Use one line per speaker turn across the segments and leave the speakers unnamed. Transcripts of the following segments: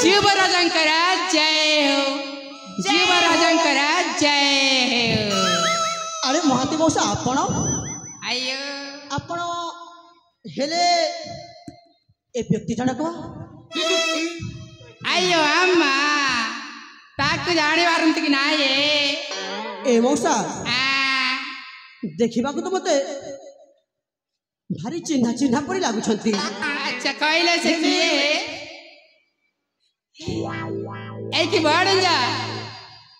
जीवराजंकर जय हो, जीवराजंकर जय हो।
अरे महाती मौसा आपण
आयो
आपण हेले ए व्यक्ति जनक
आयो अम्मा ताकु जाने वारंत कि ना ये
ए मौसा देखिबा को तो मते भारी चिन्हा चिन्हा परी लागु छंती।
अच्छा कहले से किए ए की बाड़न जा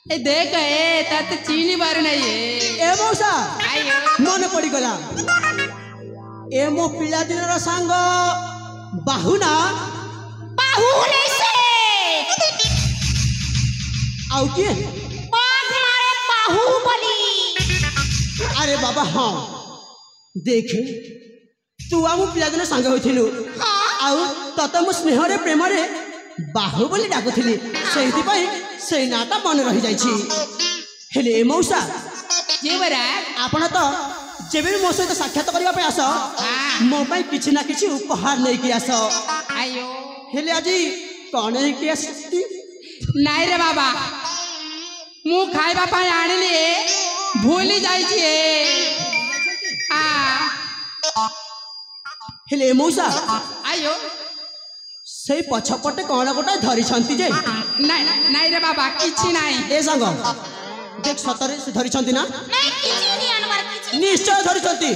ए देख ए तत चीनी बार नहीं है
ए मौसा
आयो
मन पड़ी गला ए मो पिला दिन रो संग बाहुना
बाहुले से
आउ के
बाघ मारे बाहुबली।
अरे बाबा हाँ देख तू आम पिला दिन संग होइथिलु आउ तत मो स्नेह रे प्रेम रे बाहुबली डाकुथिली सेहिति पई से नाता मन रही जाइछि। हेले ए मौसा
जीवराज
आपण तो जेबे मो सहित साक्षात करबा पे आस मो पई किछि ना किछि उपहार नै कि आस।
आयो
हेले आजी कोन है कि आसती
नाई रे बाबा मु खाइबा पाई आनिली भूली जाई छी हां
हेले मौसा
आयो
से पछपटे कोन गोटा धरि छंती जे
नाई नाई रे बाबा किछि नाई
ए संग देख सतरे से धरि छंती ना
नहीं किछि नहीं अनवर किछि
निश्चय धरि छंती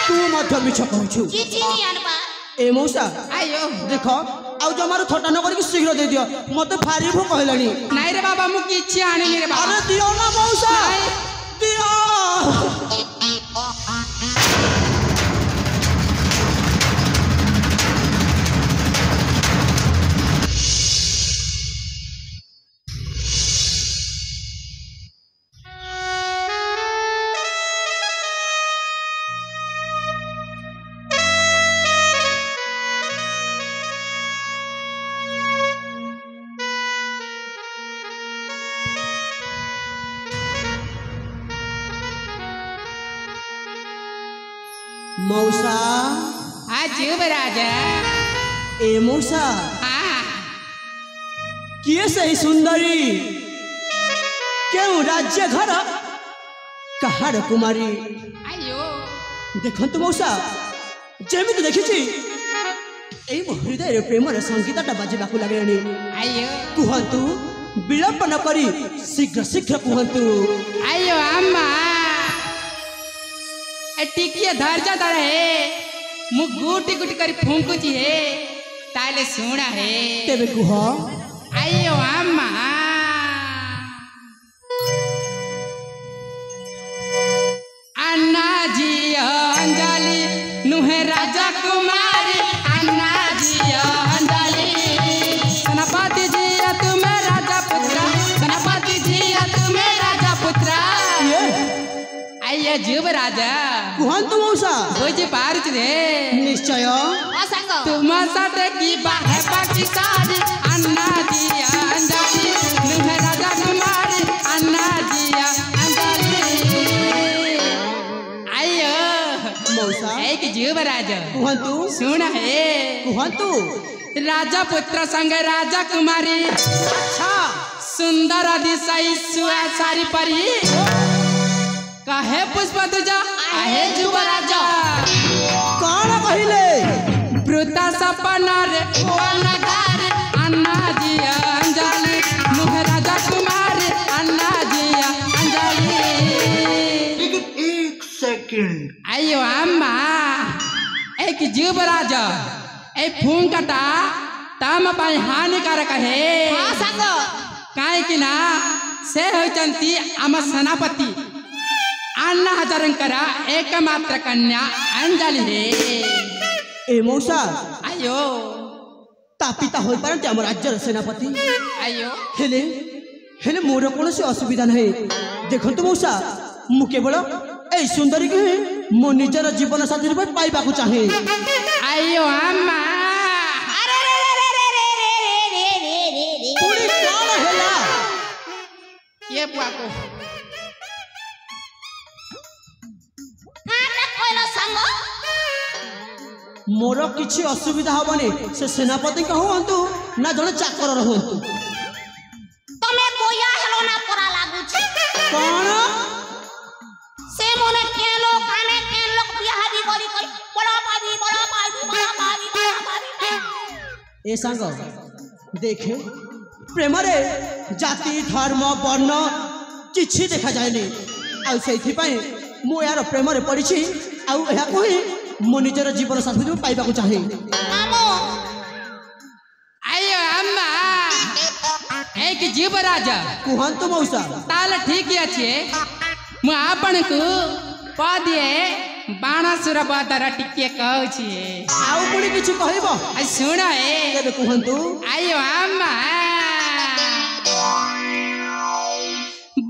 तू मध्य मिछ कहछु
किछि नहीं अनवर।
ए मौसा
आयो
देख आउ जमारो थटा न करी शीघ्र दे दियो मते भारी भूख कहलानी।
नाई रे बाबा मु किछि आनिली रे बाबा।
अरे दियो ना मौसा दियो मौसा
आज जीवराज
ए मौसा
हां
किए सही सुंदरी क्यों राज्य घर कहार कुमारी
आयो
देखंतु मौसा जेमिति देखिछि ए मो हृदय प्रेम रे संगीतटा बाजिबाकू लागेनी।
आयो
कुहंतु विलंब न करी शीघ्र शीघ्र कुहंतु।
आयो अम्मा ए टिकिए धैर्य धर है मु गुटी गुटी करी फुंकुची है ताले सुना है
तेबे कुह
आयो अम्मा अन्ना जी अंजलि नुहे राजा कुमारी अन्ना जी अंजलि सेनापति जी तुम्हें राजा पुत्र सेनापति जी तुम्हें राजा पुत्र
ये
आइए जीवराजा
कुहंतु मौसा
बुझी पारुच रे
निश्चय
ओ संग
तुम साथे की बात है बाकी सारी अन्ना जी अंजलि नुहे राजा कुमारी अन्ना जी अंजलि आइयो
मौसा
एक जीवराजा
कुहंतु
सुन है
कुहंतु
राजा पुत्र संग राजा कुमारी
अच्छा
सुंदर अधिशयी सारी परी कहे पुष्प तुझा आहे जुवराजा
कौन कहिले
वृता सपना रे नगार अन्ना जी अंजलि नुह राजा कुमारी अन्ना जी अंजलि।
एक सेकंड
आयो अम्मा एक जीवराजा ए फूंकटा तम पाई हानिकारक है
हां संग
काहे कि ना से होचंती आम सेनापति अन्ना हजारंकर एकमात्र कन्या अंजलि रे।
ए मौसा
आयो
तापिता होई पारंती हम राज्यर सेनापति
आयो
हेले हेले मोर कोनोसी असुविधा नहीं। देखंतु मौसा मु केवल ए सुंदरी के मो निजर जीवन साथी रे पाइबा को चाहे।
आयो अम्मा
अरे रे रे रे रे रे रे रे रे रे
पूरी कोन हेला
ये बुआ को
काना कोइलो संग
मोर किछि असुविधा हबनी से सेनापति कहू हंतु ना जड़े चाकर रहतु
तमे बोया हेलो ना परा लागु छे
कौन
से मोने के लोग बियाह भी करी कई बड़ा पादी
ए सांग देखे प्रेम रे जाति धर्म वर्ण किछि देखा जाएनी आ सेथि पई मु यार प्रेम रे पड़िछि आ एहा कोही मो निजर जीवन साथी पाइबा को चाहे
मामो
आयो अम्मा एक जीवराज
कुहन तो मौसा
ताल ठीक अछि मु आपण को पदिए बाणासुर बदर टिके कहू छी
आउ पुणी किछु कहइबो
आ सुन ए
केबे कुहंतु
आयो अम्मा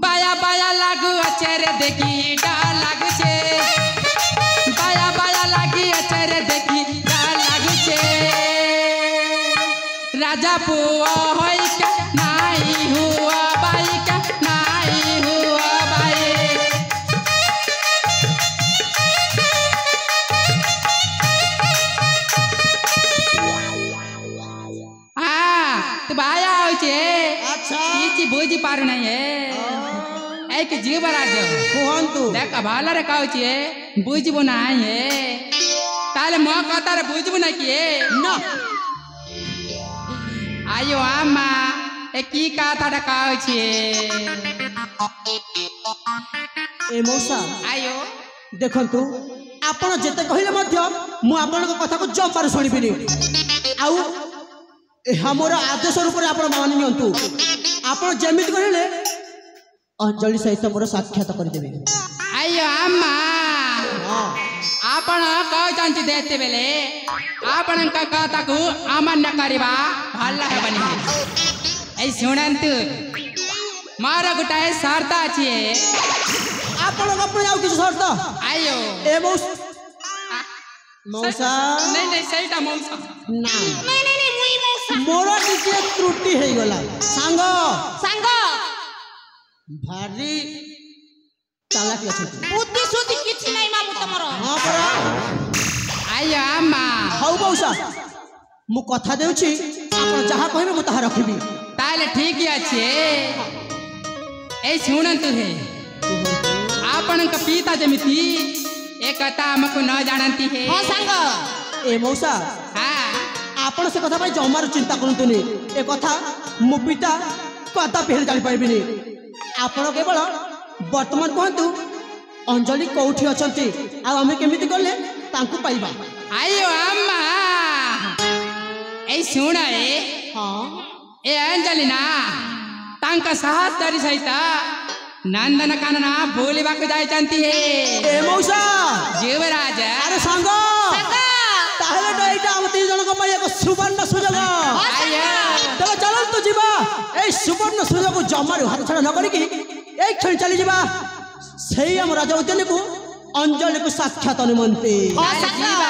बाया बाया लागू अचेरे देखी डा लागू छे बाया बाया लागी अचेरे देखी डा लागू छे राजा पुआ होई का नाई हुआ बाई का नाई हुआ बाई तू बाया हो छे
अच्छा
ये बुझी पारु नहीं है एक जीवराज
कुहंतु
देख भाला रे कहू छे बुझबो नाही है ताले मो कता रे बुझबो ना किए
ना
आयो अम्मा ए की कथा रे कहू छे
ए मौसा
आयो
देखंतु आपण जेते कहिले मध्य मु आपण को कथा को जम्पार सुनिबिनी आउ ए हमर आदेश रूप रे आपण मानि नियंतु आपण जेमित कहिले अंजलि सहित मोर साक्षात कर देबे
आयो अम्मा
हां
आपण कहू चांची देते बेले आपण का कथा को अमान्य करबा भल्ला है बनी ए सुनंतु मारा गुटाए शर्त अछि
आपण अपने आउ किछ शर्त
आयो
ए मौसा
नहीं नहीं सहीटा मौसा
ना
नहीं मुई मौसा
मोर टिके त्रुटि हे गला सांग
संग
भारी चालाकी अछि
बुद्धि सुद्धि किछि नहीं मामू तमरो
हां परा
आयो अम्मा
हौ मौसा मु कथा देउछि आपण जहा कहबे मु तहा रखिबी
ताले ठीक अछि ए सुनंतु हे आपण का पिता जमिति एक कथा हमको न जानती है
हां संग
ए मौसा
हां
आपण से कथा भाई जमार चिंता करंतुनी ए कथा मु पिता कथा पहल जानि पाइबिनी आपण केवल वर्तमान कहंतु अंजलि कोठी अछंती आ हमें केमिति करले तांकु पाइबा
आयो अम्मा ए सुन ए
हां
ए अंजलि ना तांका सहस्त्री सहित नंदन कानन बोलिबा को जाय जानती है
ए मौसा
जीवराज
अरे सांग ताहले तो एटा हम तीन जन को एक सुवर्ण सुजोग
आयो
तब चलन तो जीवा ए सुवर्ण सुजोग जमार हाथ छड़ा न करी कि एक क्षण चली जीवा सेही हम राजा उद्यान को अंजलि को साक्षात निमंते
ताले जीवा